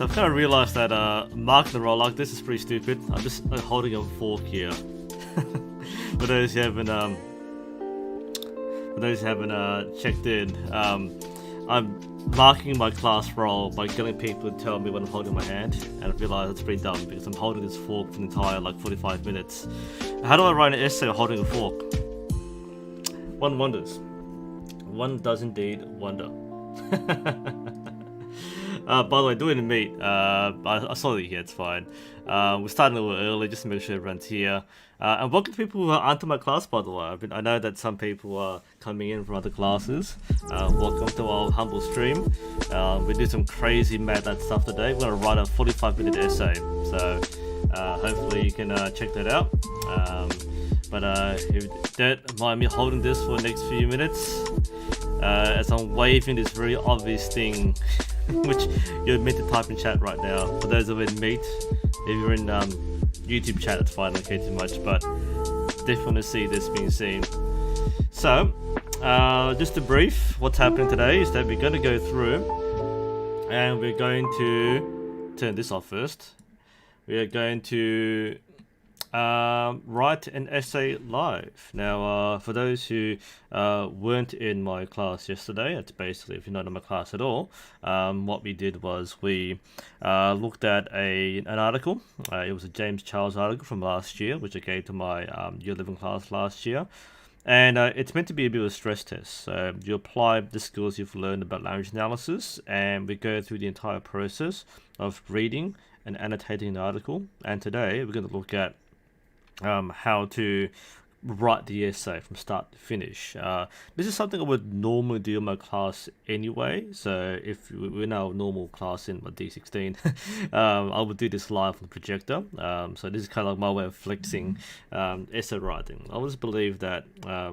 So I've kind of realized that marking the roll like this is pretty stupid. I'm just holding a fork here. For those who haven't checked in, I'm marking my class roll by getting people to tell me when I'm holding my hand, and I realize that's pretty dumb because I'm holding this fork for the entire 45 minutes. How do I write an essay holding a fork? One wonders. One does indeed wonder. By the way, doing the meet, I saw that here, it's fine. We're starting a little early just to make sure everyone's here. And welcome to people who aren't in my class, by the way. I know that some people are coming in from other classes. Welcome to our humble stream. We do some crazy mad stuff today. We're going to write a 45-minute essay. So hopefully you can check that out. But if you don't mind me holding this for the next few minutes, as I'm waving this very obvious thing, which you're meant to type in chat right now. For those of you in Meet, if you're in YouTube chat, it's fine, okay too much, but definitely want to see this being seen. So, just to brief, what's happening today is that we're going to go through, and we're going to turn this off first. We are going to write an essay live. Now, for those who weren't in my class yesterday, it's basically, if you're not in my class at all, what we did was we looked at an article. It was a James Charles article from last year, which I gave to my Year 11 class last year. And it's meant to be a bit of a stress test. So you apply the skills you've learned about language analysis, and we go through the entire process of reading and annotating the article. And today we're going to look at how to write the essay from start to finish. This is something I would normally do in my class anyway, so if we're in our normal class in my D16, I would do this live on the projector. So this is kind of like my way of flexing essay writing. I always believe that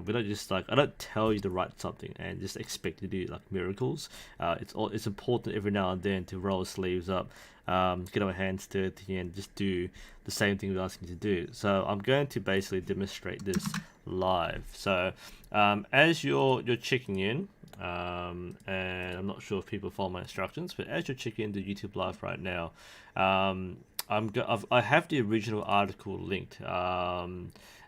we don't just I don't tell you to write something and just expect you to do miracles. It's important every now and then to roll our sleeves up, get our hands dirty, and just do the same thing we're asking you to do. So I'm going to basically demonstrate this live. So as you're checking in, and I'm not sure if people follow my instructions, but as you're checking into YouTube Live right now, I have the original article linked,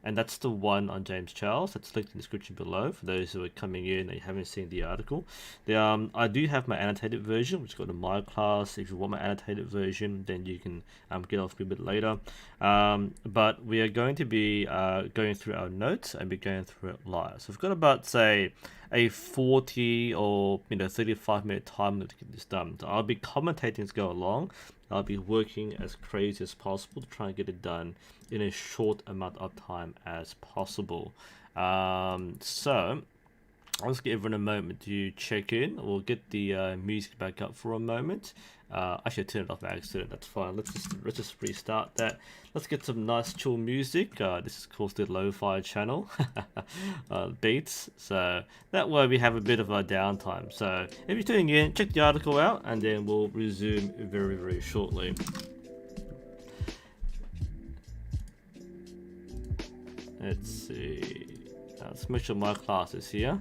and that's the one on James Charles. That's linked in the description below for those who are coming in and you haven't seen the article. I do have my annotated version, which is called my class. If you want my annotated version, then you can get off a bit later. But we are going to be going through our notes and be going through it live. So we've got about, say, a 40 or 35-minute time limit to get this done. So I'll be commentating as go along. I'll be working as crazy as possible to try and get it done in a short amount of time as possible. So I'll just give everyone a moment to check in. We'll get the music back up for a moment. Actually, I turned it off by accident. That's fine. Let's just restart that. Let's get some nice chill music. This is of course the lo-fi channel beats. So that way we have a bit of a downtime. So if you're tuning in, check the article out, and then we'll resume very, very shortly. Let's see. Let's make sure my class is here.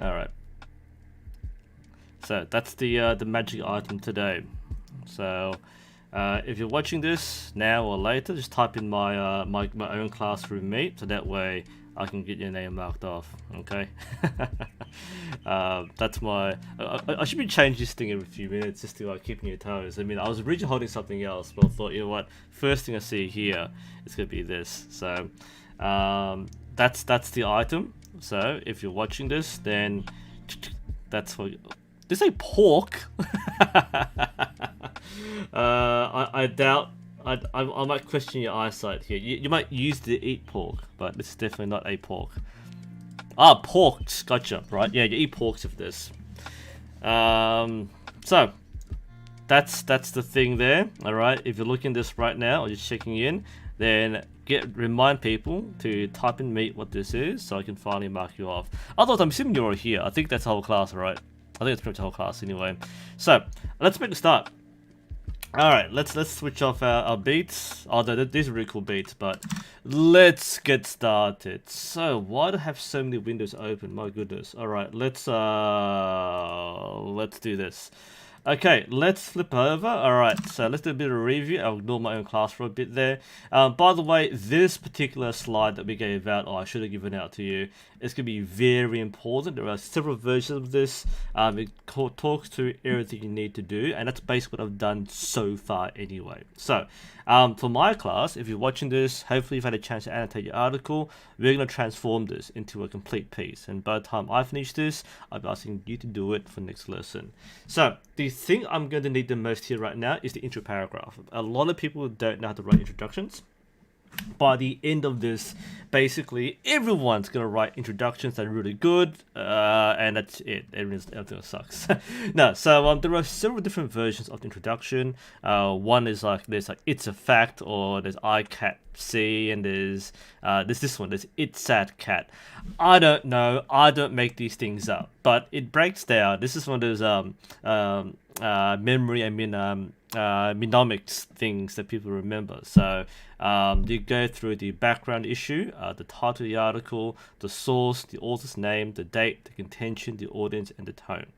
Alright, so that's the magic item today. So if you're watching this now or later, just type in my my own classroom meet, so that way I can get your name marked off. Okay. That's my I should be changing this thing every few minutes just to keep your toes. I mean, I was originally holding something else, but I thought, you know what, first thing I see here is gonna be this. So that's the item. So if you're watching this, then that's what. Did you say pork? I doubt. I might question your eyesight here. You might use to eat pork, but this is definitely not a pork. Ah, porks. Gotcha. Right. Yeah, you eat porks of this. So that's the thing there. All right. If you're looking at this right now or just checking in, then remind people to type in meet what this is, so I can finally mark you off. Otherwise, I'm assuming you're already here. I think that's the whole class, right? I think it's pretty much the whole class anyway. So let's make a start. All right, let's switch off our beats. Although these are really cool beats, but let's get started. So why do I have so many windows open? My goodness. All right, let's do this. Okay, let's flip over. All right, so let's do a bit of a review. I'll ignore my own class for a bit there. By the way, this particular slide that we gave out, or I should have given out to you, is going to be very important. There are several versions of this. It talks to everything you need to do, and that's basically what I've done so far anyway. So, for my class, if you're watching this, hopefully you've had a chance to annotate your article. We're going to transform this into a complete piece, and by the time I finish this, I'll be asking you to do it for next lesson. So, the thing I'm going to need the most here right now is the intro paragraph. A lot of people don't know how to write introductions. By the end of this, basically everyone's gonna write introductions that are really good, and that's it. Everything sucks. No, so there are several different versions of the introduction. One is like there's like it's a fact, or there's I cat C, and there's this one. There's it's sad cat. I don't know. I don't make these things up, but it breaks down. This is one of those memory. I mean mnemonics things that people remember. So you go through the background issue, the title of the article, the source, the author's name, the date, the contention, the audience, and the tone.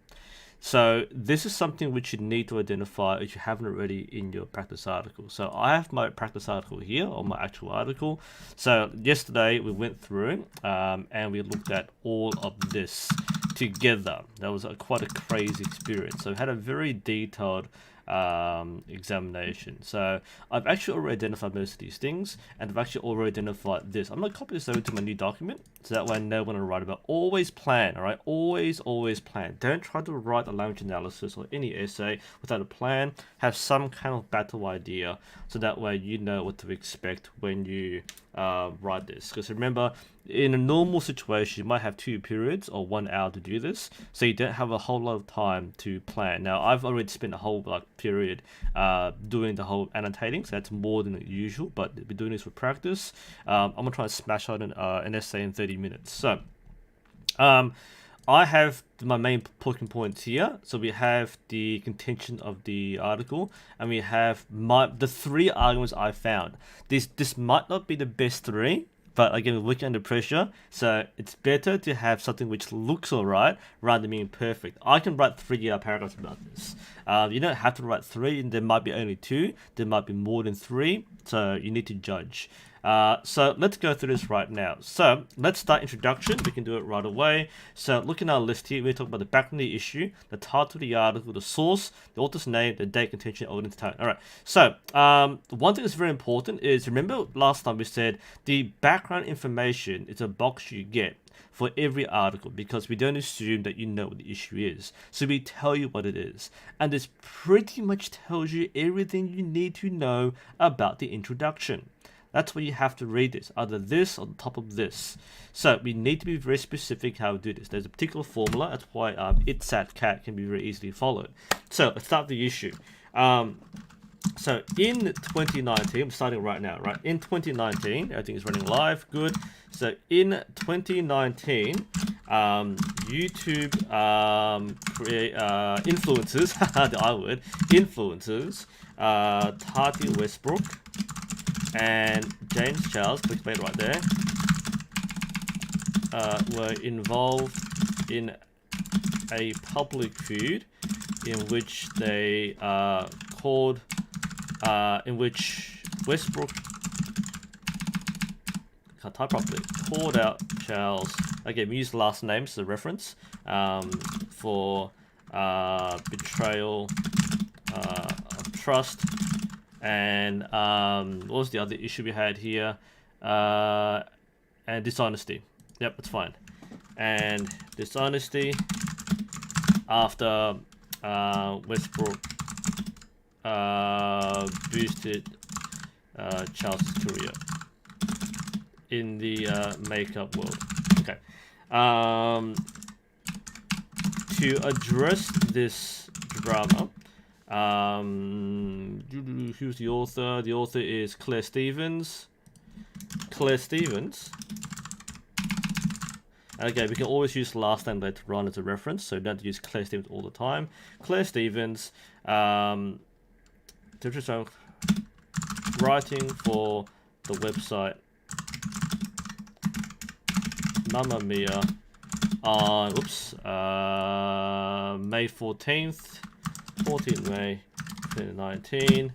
So this is something which you need to identify if you haven't already in your practice article. So I have my practice article here, or my actual article. So yesterday we went through and we looked at all of this together. That was quite a crazy experience. So we had a very detailed examination. So I've actually already identified most of these things, and I've actually already identified this. I'm going to copy this over to my new document, so that way I know when I write about. Always plan, all right? Always plan. Don't try to write a language analysis or any essay without a plan. Have some kind of battle idea, so that way you know what to expect when you write this. Because remember, in a normal situation, you might have 2 periods or 1 hour to do this, so you don't have a whole lot of time to plan. Now, I've already spent a whole period doing the whole annotating, so that's more than usual, but we're doing this for practice. I'm gonna try and smash out an essay in 30 minutes. So, I have my main talking points here. So we have the contention of the article, and we have the 3 arguments I found. This might not be the best 3, but again, we're working under pressure, so it's better to have something which looks alright rather than being perfect. I can write 3 paragraphs about this. You don't have to write 3, and there might be only 2, there might be more than 3, so you need to judge. So let's go through this right now. So let's start introduction. We can do it right away. So look at our list here. We talk about the background of the issue, the title of the article, the source, the author's name, the date, contention, audience, tone. All right. So one thing that's very important is, remember last time we said the background information is a box you get for every article, because we don't assume that you know what the issue is. So we tell you what it is. And this pretty much tells you everything you need to know about the introduction. That's why you have to read this, either this or on top of this. So we need to be very specific how we do this. There's a particular formula. That's why it's sat cat can be very easily followed. So let's start the issue. So in 2019, I'm starting right now, right? In 2019, everything is running live, good. So in 2019, YouTube create influencers, the I word, influencers, Tati Westbrook and James Charles, clickbait right there, were involved in a public feud in which they called, in which Westbrook, can't type properly, called out Charles. Again, we use last names as a reference for betrayal of trust. And what was the other issue we had here? And dishonesty. Yep, that's fine. And dishonesty after Westbrook boosted Charles' career in the makeup world. Okay. To address this drama, who's the author? The author is Claire Stevens. Claire Stevens. Okay, we can always use last name later on as a reference, so don't use Claire Stevens all the time. Claire Stevens just writing for the website Mamma Mia on May 14th, 14th May 2019.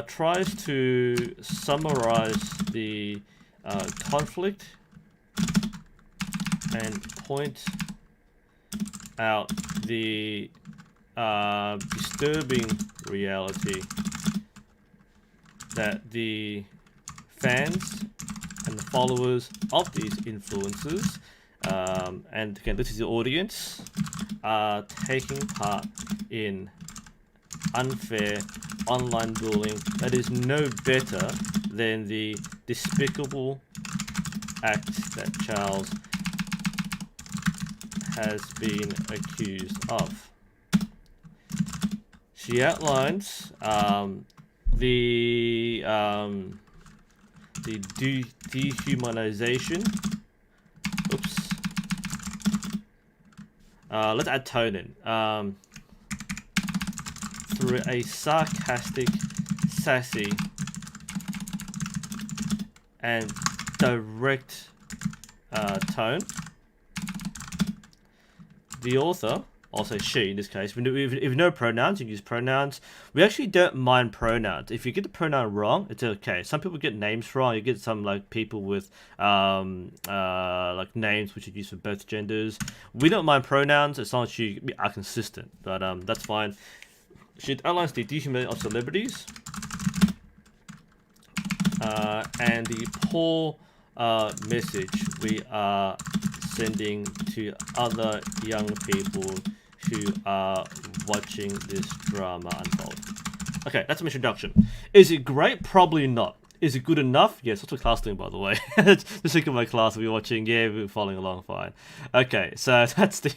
Tries to summarize the conflict and point out the disturbing reality that the fans and the followers of these influencers, and again, this is the audience, are taking part in unfair online bullying that is no better than the despicable act that Charles has been accused of. She outlines the dehumanization. Let's add tone in. Through a sarcastic, sassy, and direct tone. The author, also she in this case, if no pronouns, you can use pronouns. We actually don't mind pronouns. If you get the pronoun wrong, it's okay. Some people get names wrong. You get some like people with like names which are used for both genders. We don't mind pronouns as long as you are consistent, but that's fine. She outlines the dehumanization of celebrities and the poor message we are sending to other young people who are watching this drama unfold. Okay, that's my introduction. Is it great? Probably not. Is it good enough? Yes, what's my class doing, by the way? Just look at my class. We're watching. Yeah, we're following along fine. Okay, so that's the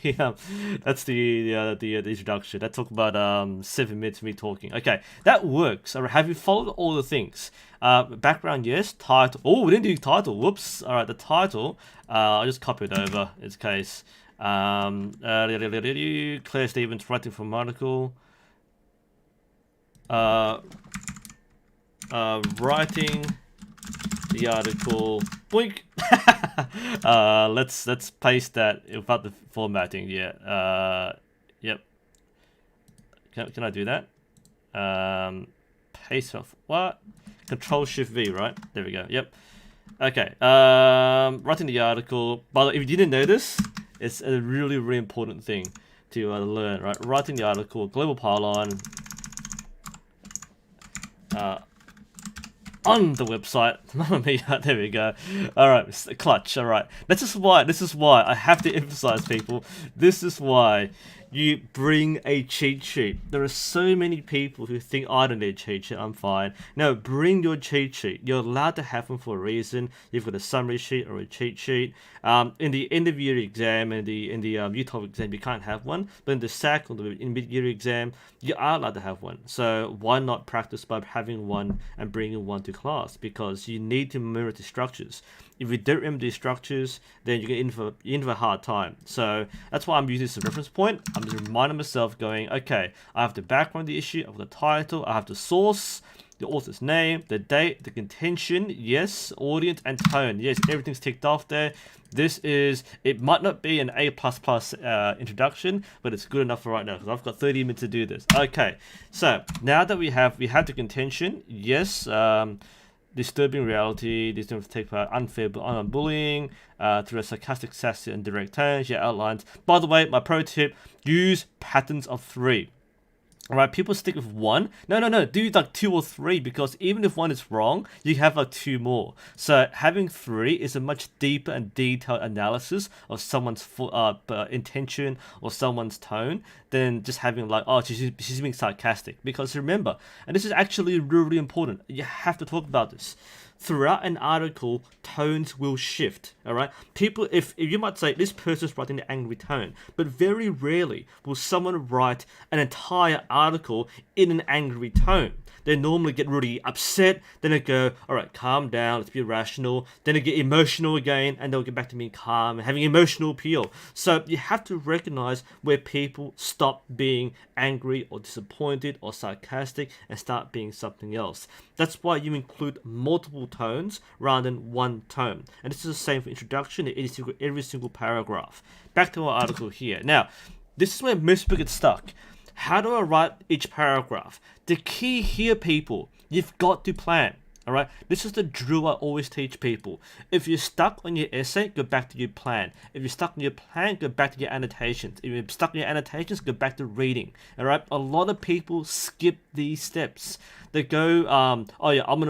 introduction. That took about 7 minutes of me talking. Okay, that works. All right, have you followed all the things? Background, yes. Title. Oh, we didn't do title. Whoops. All right, the title. I'll just copy it over in this case. Claire Stevens writing from article. Writing the article. Boink. Let's paste that without the formatting. Yeah. Yep. Can I do that? Paste off. What? Control Shift V. Right. There we go. Yep. Okay. Writing the article. But if you didn't know this, it's a really, really important thing to learn. Right. Writing the article. Global pylon. On the website. Mamma Mia, there we go. Alright, clutch, alright. This is why I have to emphasize, people. This is why you bring a cheat sheet. There are so many people who think, I don't need a cheat sheet, I'm fine. No, bring your cheat sheet. You're allowed to have them for a reason. You've got a summary sheet or a cheat sheet. In the end of year exam and in the UTOP exam, you can't have one. But in the SAC or the mid-year exam, you are allowed to have one. So why not practice by having one and bringing one to class? Because you need to remember the structures. If you don't remember these structures, then you get in for a hard time. So that's why I'm using this as a reference point. I'm just reminding myself going, okay, I have the background of the issue, I have the title, I have the source, the author's name, the date, the contention, yes, audience, and tone. Yes, everything's ticked off there. It might not be an A++ introduction, but it's good enough for right now because I've got 30 minutes to do this. Okay, so now that we have the contention, yes, disturbing reality, these don't take part unfair bullying through a sarcastic, sassy, and direct tone. She outlines. By the way, my pro tip: use patterns of 3. Alright, people stick with 1. No, do like 2 or 3 because even if 1 is wrong, you have like 2 more. So having 3 is a much deeper and detailed analysis of someone's intention or someone's tone than just having like, oh, she's being sarcastic. Because remember, and this is actually really important, you have to talk about this. throughout an article, tones will shift. All right, people, if you might say this person's writing an angry tone, but very rarely will someone write an entire article in an angry tone. They normally get really upset, then they go, all right, calm down, let's be rational. Then they get emotional again, and they'll get back to being calm and having emotional appeal. So you have to recognize where people stop being angry or disappointed or sarcastic and start being something else. That's why you include multiple tones rather than one tone. And this is the same for introduction in every single paragraph. Back to our article here. Now, this is where most people get stuck. How do I write each paragraph? The key here, people, you've got to plan. All right, this is the drill I always teach people. If you're stuck on your essay, go back to your plan. If you're stuck on your plan, go back to your annotations. If you're stuck on your annotations, go back to reading. All right, a lot of people skip these steps. They go, oh yeah, I'm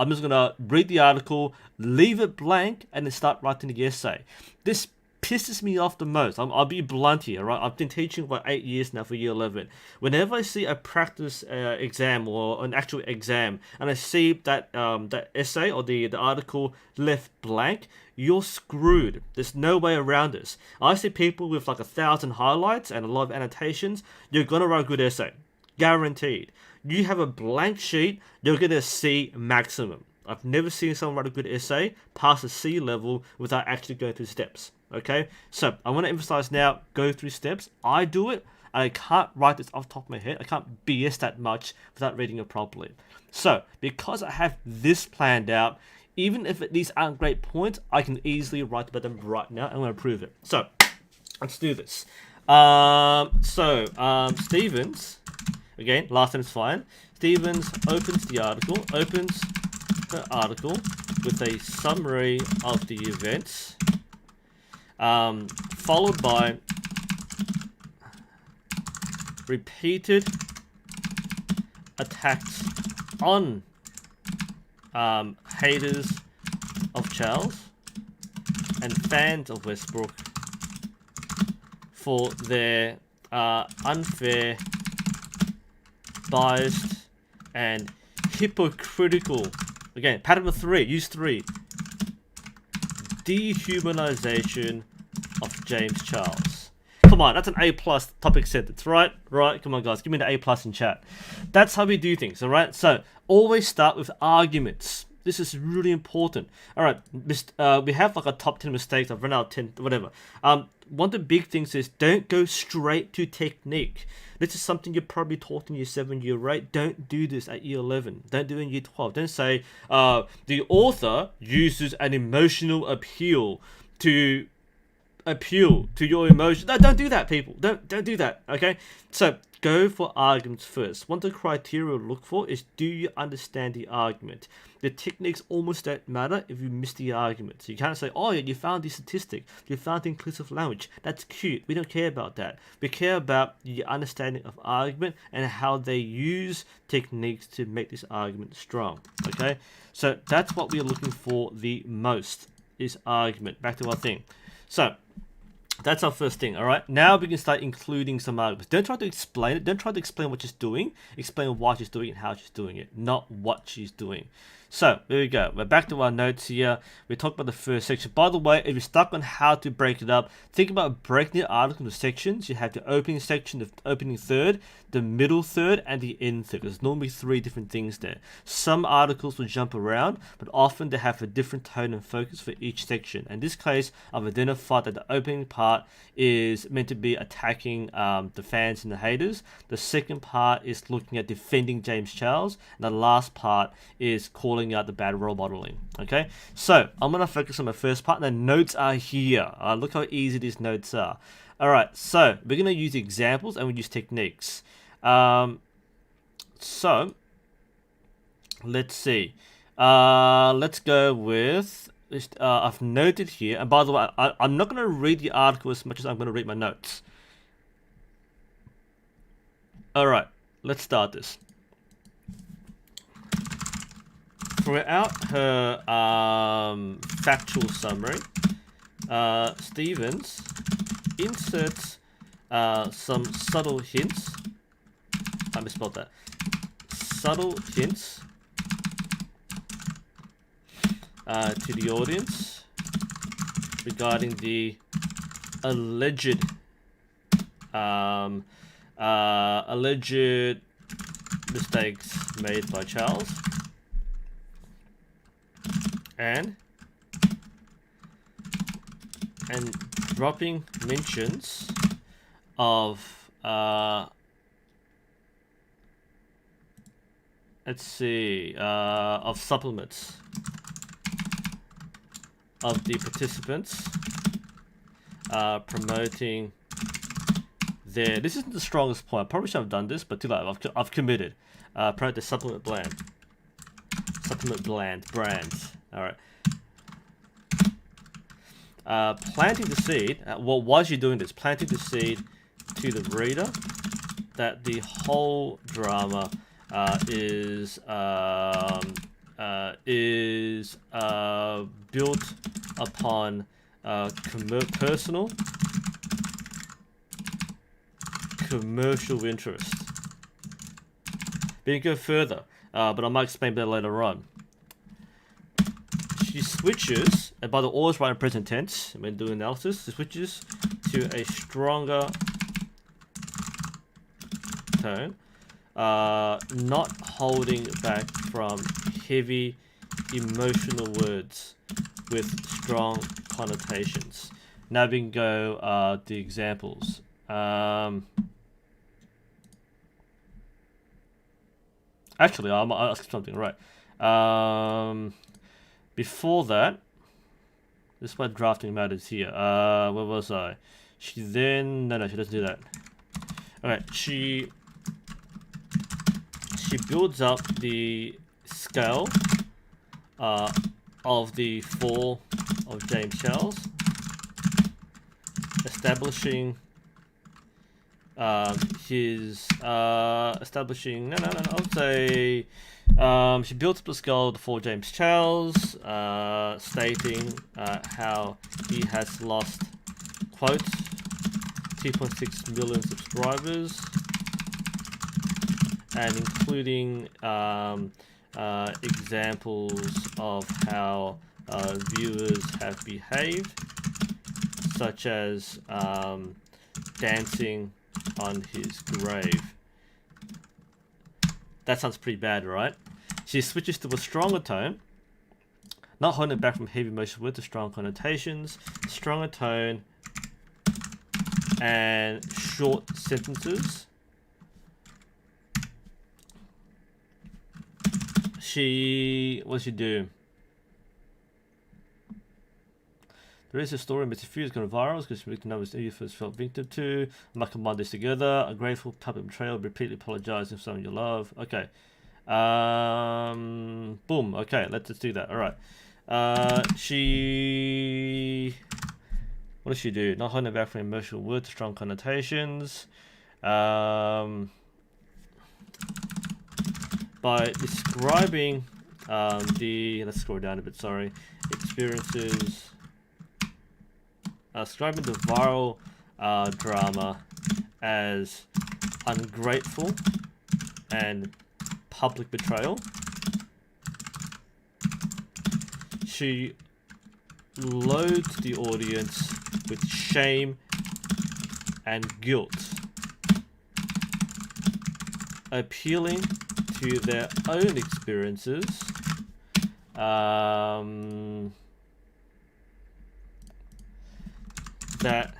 just gonna read the article, leave it blank, and then start writing the essay. This pisses me off the most. I'll be blunt here, right? I've been teaching for 8 years now for year 11. Whenever I see a practice exam or an actual exam, and I see that that essay or the article left blank, you're screwed. There's no way around this. I see people with like 1,000 highlights and a lot of annotations. You're gonna write a good essay, guaranteed. You have a blank sheet, you're gonna C maximum. I've never seen someone write a good essay pass a C level without actually going through steps. Okay, so I want to emphasize now, go through steps. I do it, and I can't write this off the top of my head. I can't BS that much without reading it properly. So, because I have this planned out, even if these aren't great points, I can easily write about them right now. I'm going to prove it. So, let's do this. Stevens, again, last name's fine. Stevens opens the article with a summary of the events, followed by repeated attacks on haters of Charles and fans of Westbrook for their unfair, biased, and hypocritical, again, pattern number 3, use 3, dehumanization of James Charles. Come on, that's an A+ topic sentence, right? Right, come on guys, give me the A+ in chat. That's how we do things, alright? So, always start with arguments. This is really important. Alright, we have like a top 10 mistakes. I've run out 10, whatever. One of the big things is don't go straight to technique. This is something you're probably taught in year 7, year 8. Don't do this at year 11. Don't do it in year 12. Don't say, the author uses an emotional appeal to your emotions. No, don't do that, people. Don't do that, okay? So, go for arguments first. One of the criteria to look for is, do you understand the argument? The techniques almost don't matter if you miss the argument. So you can't say, oh yeah, you found the statistic, you found the inclusive language. That's cute. We don't care about that. We care about the understanding of argument and how they use techniques to make this argument strong, okay? So that's what we're looking for the most, is argument. Back to our thing. So, that's our first thing, alright? Now we can start including some arguments. Don't try to explain it. Don't try to explain what she's doing. Explain why she's doing it and how she's doing it, not what she's doing. So, there we go. We're back to our notes here. We talked about the first section. By the way, if you're stuck on how to break it up, think about breaking the article into sections. You have the opening section, the opening third, the middle third, and the end third. There's normally 3 different things there. Some articles will jump around, but often they have a different tone and focus for each section. In this case, I've identified that the opening part is meant to be attacking the fans and the haters. The second part is looking at defending James Charles. And the last part is calling out the bad role modeling. Okay, so I'm going to focus on the first part. And the notes are here. Look how easy these notes are. Alright, so we're going to use examples and we use techniques. So, let's see. Let's go with, I've noted here, and by the way, I'm not going to read the article as much as I'm going to read my notes. Alright, let's start this. Throughout her factual summary, Stevens inserts some subtle hints. I misspelled that. Subtle hints to the audience regarding the alleged alleged mistakes made by Charles, and dropping mentions of let's see, of supplements of the participants, promoting their. This isn't the strongest point. I probably should have done this, but too late. I've committed. Promote the supplement brands. All right. Planting the seed. Well, why is she doing this? Planting the seed to the reader that the whole drama is built upon personal commercial interest. We can go further, but I might explain better later on. She switches, and by the always write in present tense when doing analysis, she switches to a stronger tone, not holding back from heavy emotional words with strong connotations. Now we can go the examples. Actually, I'll ask something, right? Before that, this is why drafting matters here. Where was I? She then... No, she doesn't do that. Alright, she builds up the scale of the fall of James Charles, establishing his establishing I would say she built up the skull for James Charles, stating how he has lost, quote, 2.6 million subscribers, and including examples of how viewers have behaved, such as dancing on his grave. That sounds pretty bad, right? She switches to a stronger tone, not holding back from heavy emotion with the strong connotations, stronger tone, and short sentences. What does she do? There is a story Mr. Few is going viral because victim numbers you first felt victim to. I might combine this together. A grateful public betrayal, repeatedly apologizing for someone you love. Okay. Boom. Okay, let's do that. Alright. What does she do? Not holding back from emotional words, strong connotations. By describing let's scroll down a bit, sorry. Experiences. Describing the viral drama as ungrateful and public betrayal. She loads the audience with shame and guilt, appealing to their own experiences, that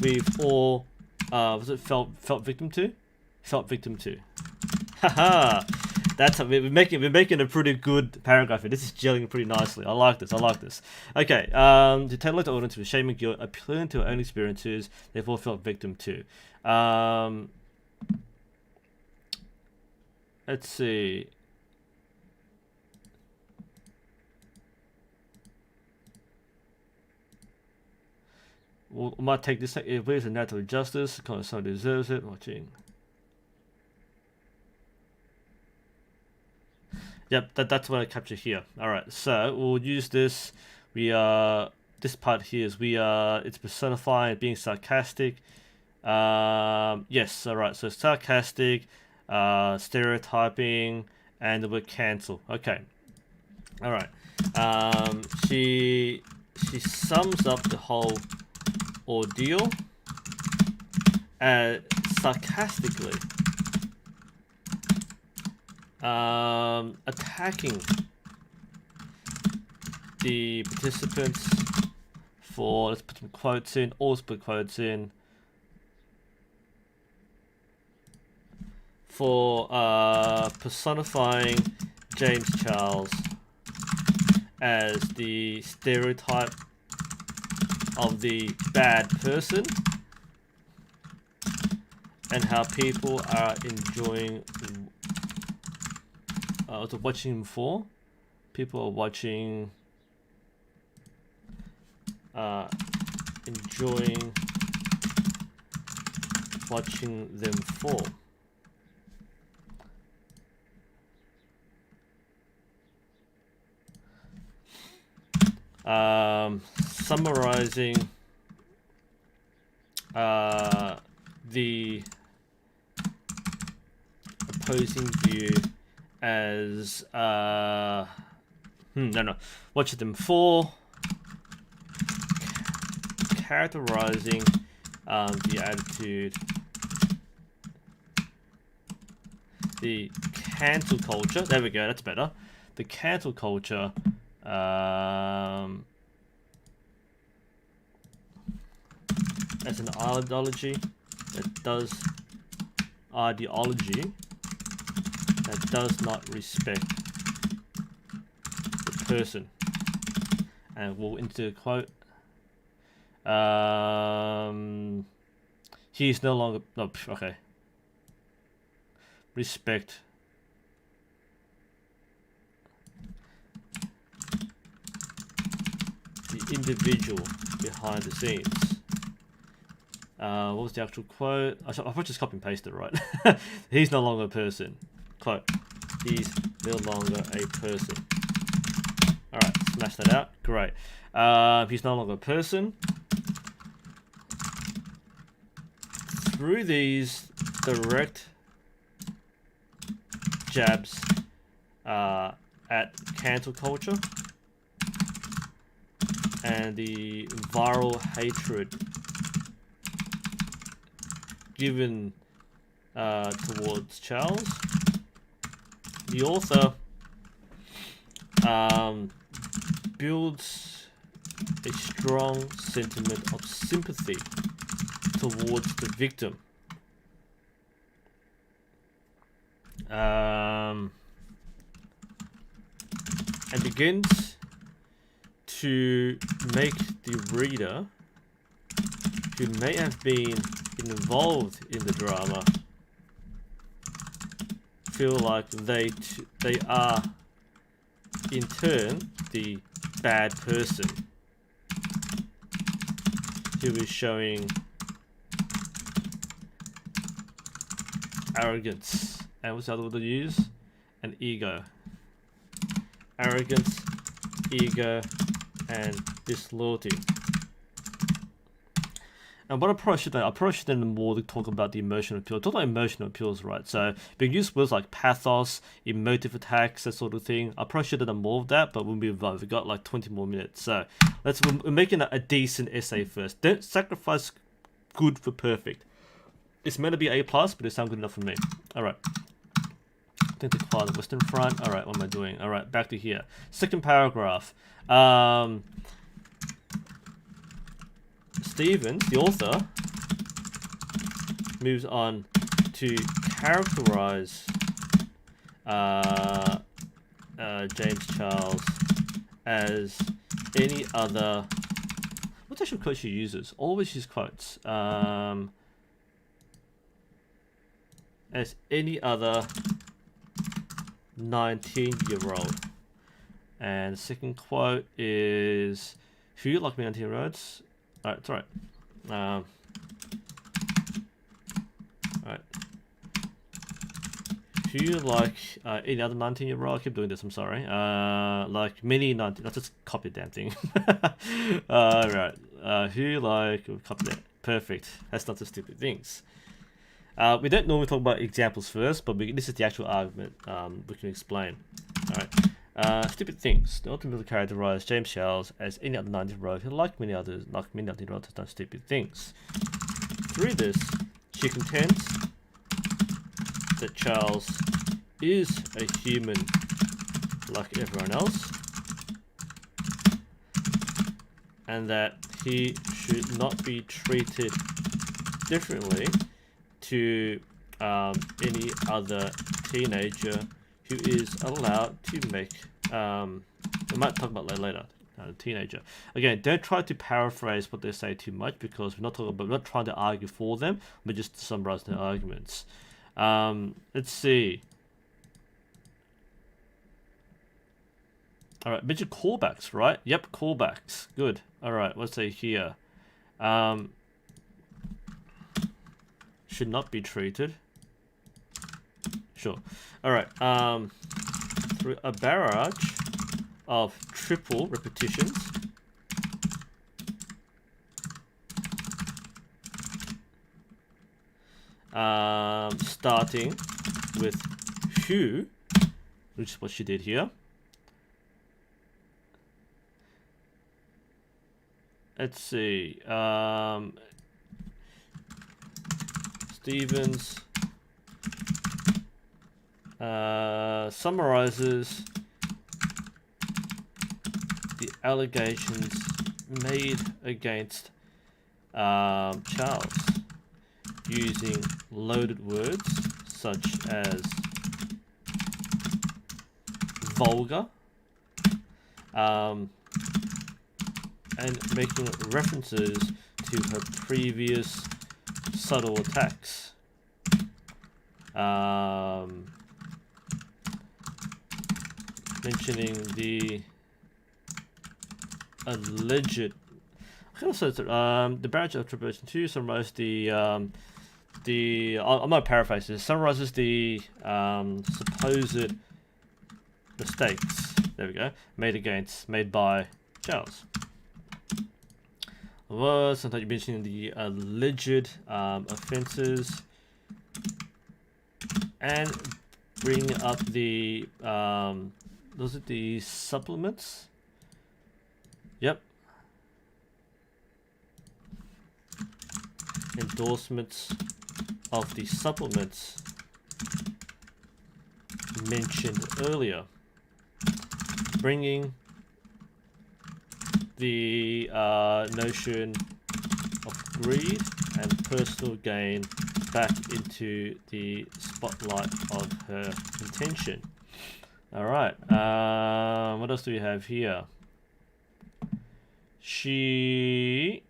we've all felt victim to. Haha, that's we're making a pretty good paragraph here. This is gelling pretty nicely. I like this. Okay, to tell the audience with shame and guilt, appealing to our own experiences they've all felt victim to. Let's see. We might take this. It believes in natural justice. Kind of someone deserves it. Watching. Yep, that's what I capture here. All right, so we'll use this. This part here is it's personifying, being sarcastic. Yes, all right. So sarcastic, stereotyping, and the word cancel. Okay. All right. She sums up the whole ordeal sarcastically attacking the participants for, let's put some quotes in, always put quotes in, for personifying James Charles as the stereotype of the bad person, and how people are enjoying watching him for. People are watching, enjoying watching them fall. Summarizing the opposing view as watching them fall, characterizing the attitude, the cancel culture. There we go, that's better. The cancel culture as an ideology that does not respect the person. And we'll into a quote. He's no longer respect the individual behind the scenes. What was the actual quote? I probably just copy and paste it, right? He's no longer a person. Quote. He's no longer a person. Alright, smash that out. Great. He's no longer a person. Through these direct jabs at cancel culture and the viral hatred given towards Charles, the author builds a strong sentiment of sympathy towards the victim. And begins to make the reader, who may have been involved in the drama, feel like they are in turn the bad person who is showing arrogance, and what's the other word to use? And ego. Arrogance, ego, and disloyalty. And what I probably should do more to talk about the emotional appeal. Talk about emotional appeals, right? So we use words like pathos, emotive attacks, that sort of thing. I probably should have done more of that, but we'll move on. We've got like 20 more minutes. So we're making a decent essay first. Don't sacrifice good for perfect. It's meant to be A+, but it's not good enough for me. Alright. I think to acquire the Western Front. Alright, what am I doing? Alright, back to here. Second paragraph. Stevens, the author, moves on to characterize James Charles as any other. What's the actual quote she uses? Always use quotes. As any other 19-year-old. And the second quote is, "Who you like me 19-year-olds?" Alright, it's alright. Alright. Do you like any other 19-year-old? I keep doing this, I'm sorry. Like many 19... Let's just copy the damn thing. Alright. Who you like... Copy that. Perfect. That's not the stupid things. We don't normally talk about examples first, but this is the actual argument we can explain. Alright. Stupid things. They ultimately characterize James Charles as any other 90-year-old who, like many other 90-year-olds, has done stupid things. Through this, she contends that Charles is a human like everyone else, and that he should not be treated differently to any other teenager who is allowed to make, we might talk about that later, teenager. Again, don't try to paraphrase what they say too much, because we're not trying to argue for them, we're just summarizing their arguments. Let's see. Alright, mention callbacks, right? Yep, callbacks. Good. Alright, let's say here. Should not be treated. Sure. Alright, through a barrage of triple repetitions, starting with who, which is what she did here. Let's see. Stevens summarizes the allegations made against Charles using loaded words such as vulgar, and making references to her previous subtle attacks. Mentioning the alleged, the barrage of attribution to summarize I'm gonna paraphrase this. Summarizes the supposed mistakes. There we go. Made by Charles. Sometimes you mentioning the alleged offences, and bring up the those are the supplements. Yep. Endorsements of the supplements mentioned earlier, bringing the notion of greed and personal gain back into the spotlight of her intention. Alright, what else do we have here? She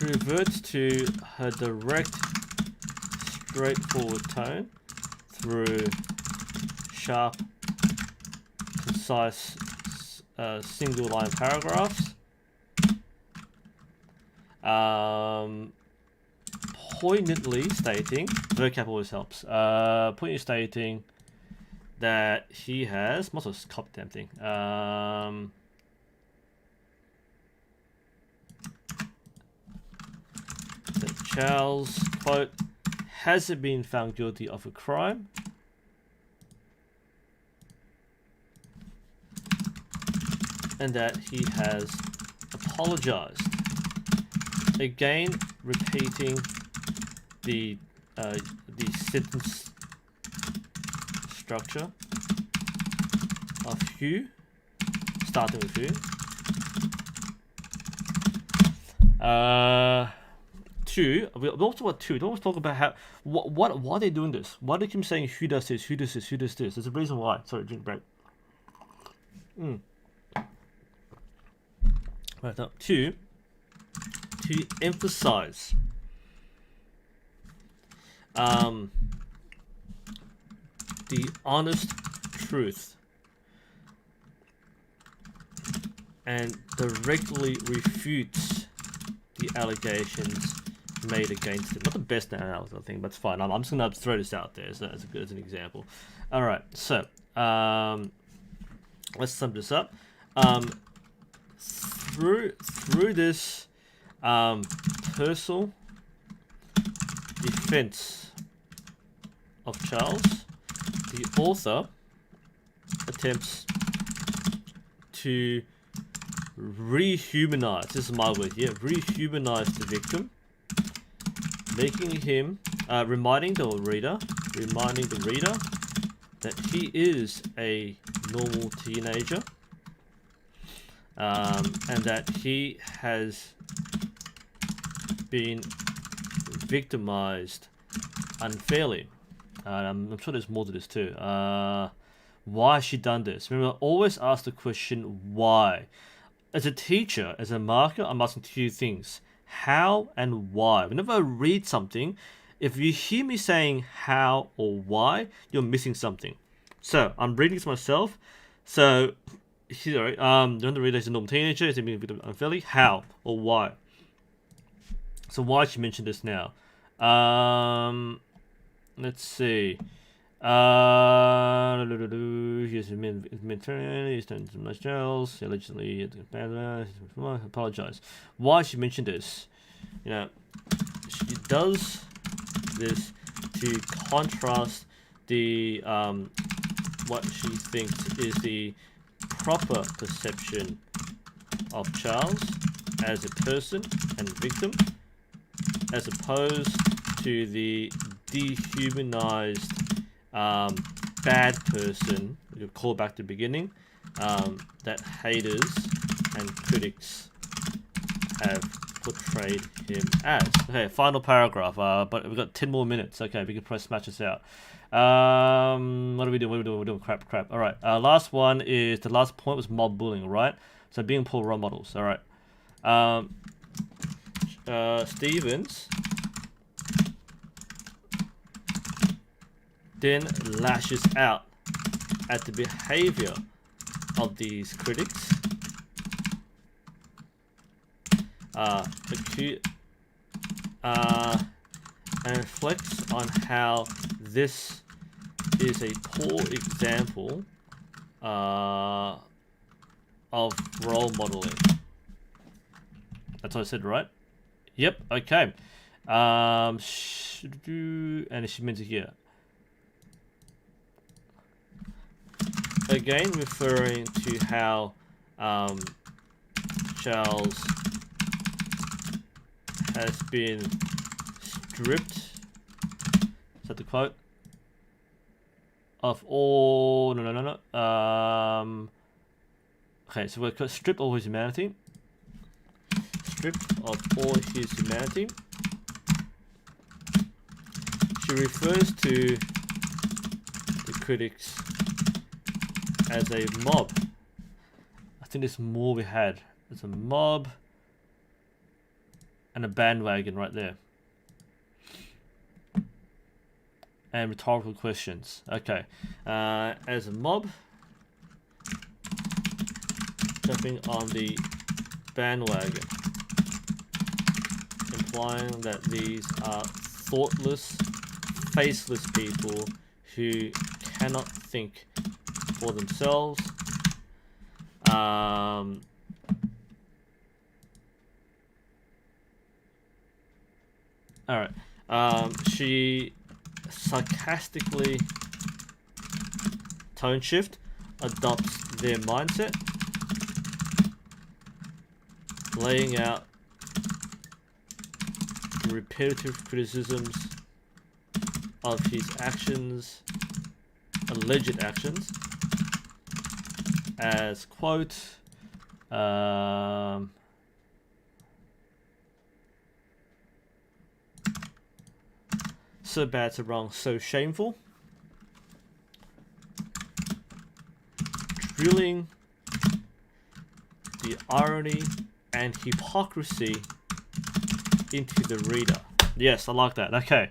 reverts to her direct, straightforward tone through sharp, concise, single line paragraphs, poignantly stating, vocab always helps, poignantly stating that he has, most of this cop damn thing, that Charles, quote, hasn't been found guilty of a crime, and that he has apologized. Again, repeating the sentence structure of who, starting with who. Two. We also want two. Don't always talk about how why are they doing this? Why do they keep saying who does this, who does this, who does this? There's a reason why. Sorry, drink break. Right now, two, to emphasize the honest truth and directly refutes the allegations made against him. Not the best analysis, I think, but it's fine. I'm just gonna throw this out there as an example. All right, so let's sum this up. Through this personal defense of Charles, the author attempts to rehumanize, this is my word, yeah, rehumanize the victim, making him, reminding the reader that he is a normal teenager, and that he has been victimized unfairly. I'm sure there's more to this too. Why has she done this? Remember, always ask the question why. As a teacher, as a marker, I'm asking two things: how and why. Whenever I read something, if you hear me saying how or why, you're missing something. So I'm reading this myself. So here, the reader is a normal teenager, is being victim unfairly. How or why? So why she mentioned this now? Let's see. Here's his mid-turn. He's done some nice gels. Allegedly, apologize. Why she mentioned this? You know, she does this to contrast the what she thinks is the proper perception of Charles as a person and victim, as opposed to the dehumanized bad person, you call back to the beginning, that haters and critics have portrayed him as. Okay, final paragraph, but we've got 10 more minutes. Okay, we can probably smash this out. What are we doing? We're doing crap. Alright, last one is, the last point was mob bullying, right? So being poor role models, alright. Stevens then lashes out at the behavior of these critics, and reflects on how this is a poor example of role modeling. That's what I said, right? Yep, okay. And she meant to hear. Again, referring to how Charles has been stripped, is that the quote? Of all, no. Okay, so we're stripped of his humanity. Stripped of all his humanity. She refers to the critics as a mob. I think there's more we had. There's a mob and a bandwagon right there. And rhetorical questions. Okay. As a mob, jumping on the bandwagon, implying that these are thoughtless, faceless people who cannot think for themselves. Alright. She sarcastically tone shift adopts their mindset, laying out repetitive criticisms of his actions, alleged actions, as quote, so bad, so wrong, so shameful, drilling the irony and hypocrisy into the reader. Yes, I like that. Okay.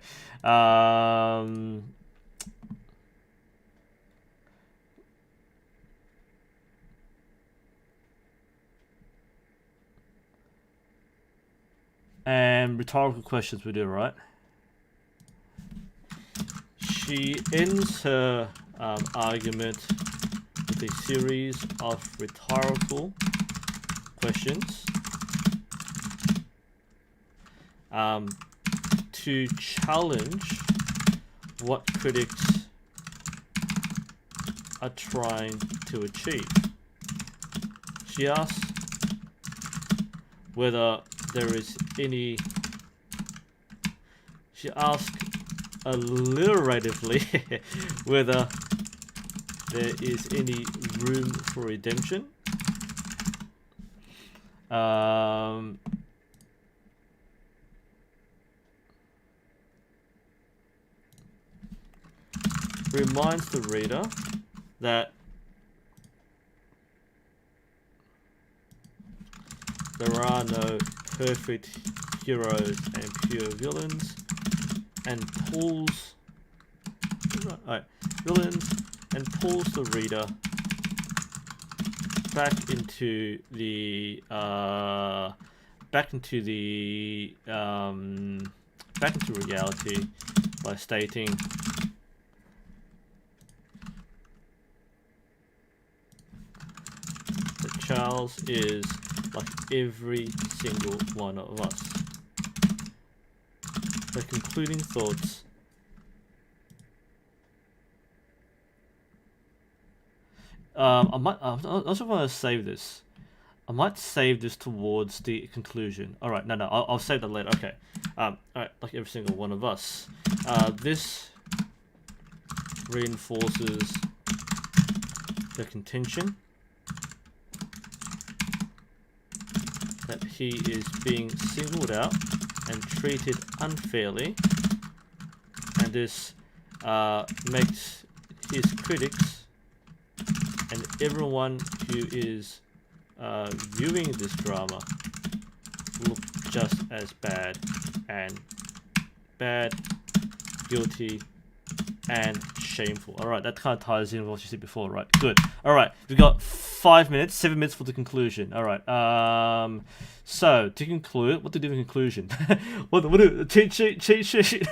And rhetorical questions we do, right? She ends her argument with a series of rhetorical questions, to challenge what critics are trying to achieve. She asks whether there is any. She asks alliteratively whether there is any room for redemption. Reminds the reader that there are no perfect heroes and pure villains, and pulls the reader back into reality by stating that Charles is like every single one of us. The concluding thoughts. I also want to save this. I might save this towards the conclusion. All right, no, I'll save that later. Okay. All right, like every single one of us. This reinforces the contention that he is being singled out and treated unfairly, and this makes his critics and everyone who is viewing this drama look just as bad, guilty, and shameful. Alright, that kind of ties in with what you said before, right? Good. Alright, we've got 7 minutes for the conclusion. Alright, so to conclude, what to do in conclusion? what do cheat sheet?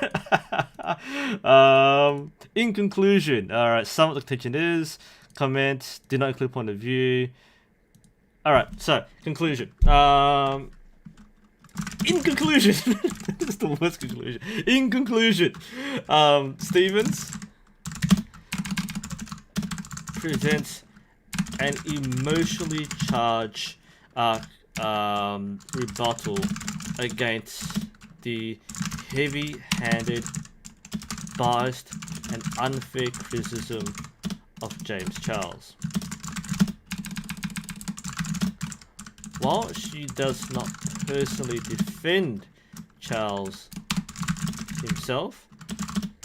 In conclusion, alright, sum up the contention is, comment, did not include point of view. Alright, so conclusion. In conclusion, this is the worst conclusion. In conclusion, Stevens presents an emotionally charged rebuttal against the heavy-handed, biased, and unfair criticism of James Charles. While she does not personally defend Charles himself,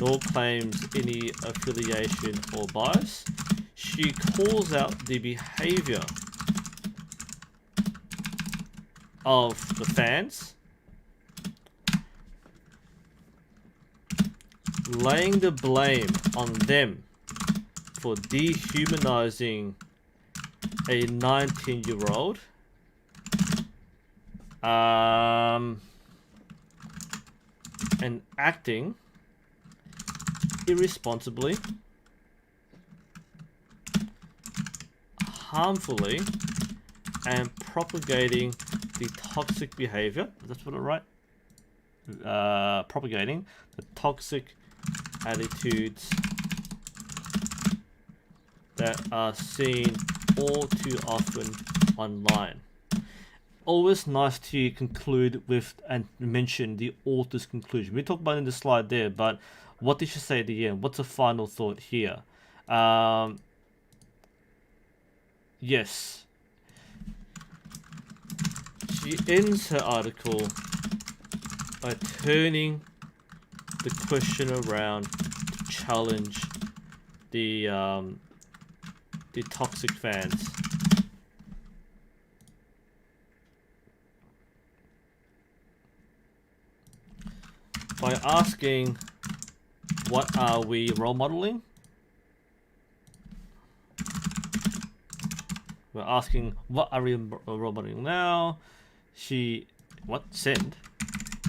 nor claims any affiliation or bias, she calls out the behavior of the fans, laying the blame on them for dehumanizing a 19-year-old, and acting irresponsibly, harmfully, and propagating the toxic behavior. That's what I write. Propagating the toxic attitudes that are seen all too often online. Always nice to conclude with and mention the author's conclusion. We talked about it in the slide there, but what did she say at the end? What's the final thought here? Yes. She ends her article by turning the question around to challenge the toxic fans. By asking, what are we role modeling? We're asking, what are we role modeling now? She,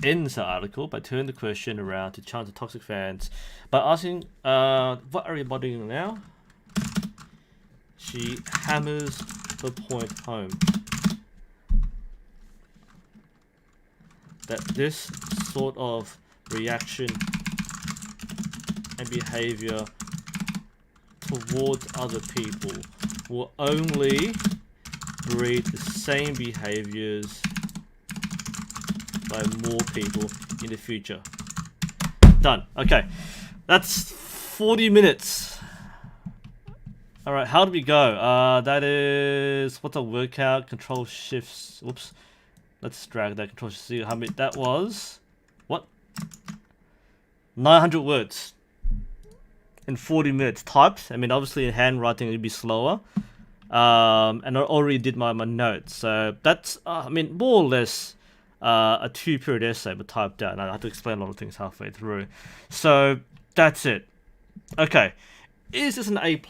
ends her article by turning the question around to challenge the toxic fans. By asking, what are we modeling now? She hammers the point home that this sort of reaction and behavior towards other people will only breed the same behaviors by more people in the future. Done. Okay, that's 40 minutes. All right, how do we go? That is, what's a workout? Control shifts. Whoops. Let's drag that control shift. See how many that was. What? 900 words in 40 minutes typed. I mean, obviously in handwriting it'd be slower. And I already did my notes, so that's I mean, more or less a 2-period essay, but typed out. And I had to explain a lot of things halfway through. So that's it. Okay, is this an A+?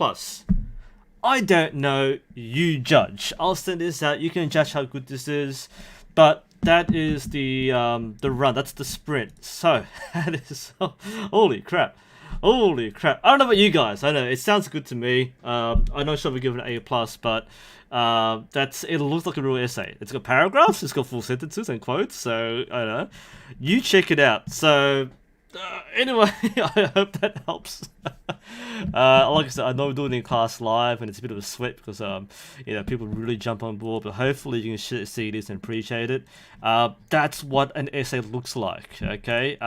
I don't know. You judge. I'll send this out. You can judge how good this is. But that is the run. That's the sprint. So that is holy crap. Holy crap. I don't know about you guys. I know it sounds good to me. I'm not sure if we give it an A+, but it looks like a real essay. It's got paragraphs, it's got full sentences and quotes, so I don't know. You check it out. So anyway, I hope that helps. Like I said, I know we're doing it in class live, and it's a bit of a sweat because you know, people really jump on board. But hopefully, you can see this and appreciate it. That's what an essay looks like. Okay.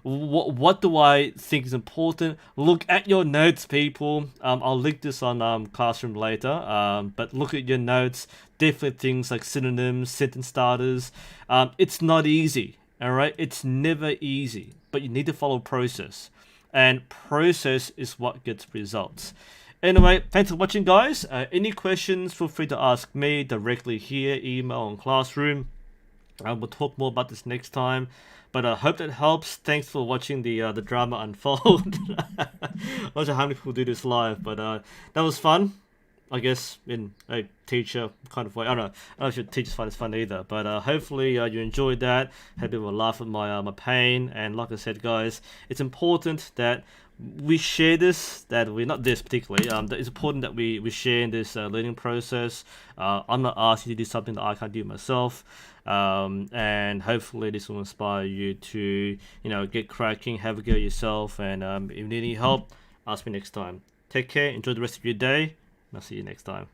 What do I think is important? Look at your notes, people. I'll link this on Classroom later. But look at your notes. Definitely things like synonyms, sentence starters. It's not easy. All right. It's never easy, but you need to follow process. And process is what gets results. Anyway, thanks for watching, guys. Any questions, feel free to ask me directly here, email, on Classroom. We'll talk more about this next time. But I hope that helps. Thanks for watching the drama unfold. I'm not sure how many people do this live, but that was fun. I guess in a teacher kind of way. I don't know if your teachers find this fun either, but hopefully you enjoyed that. Had a bit of a laugh at my pain, and like I said, guys, it's important that we share this. That we're not this particularly. That it's important that we share in this learning process. I'm not asking you to do something that I can't do myself, and hopefully this will inspire you to get cracking, have a go yourself, and if you need any help, ask me next time. Take care. Enjoy the rest of your day. I'll see you next time.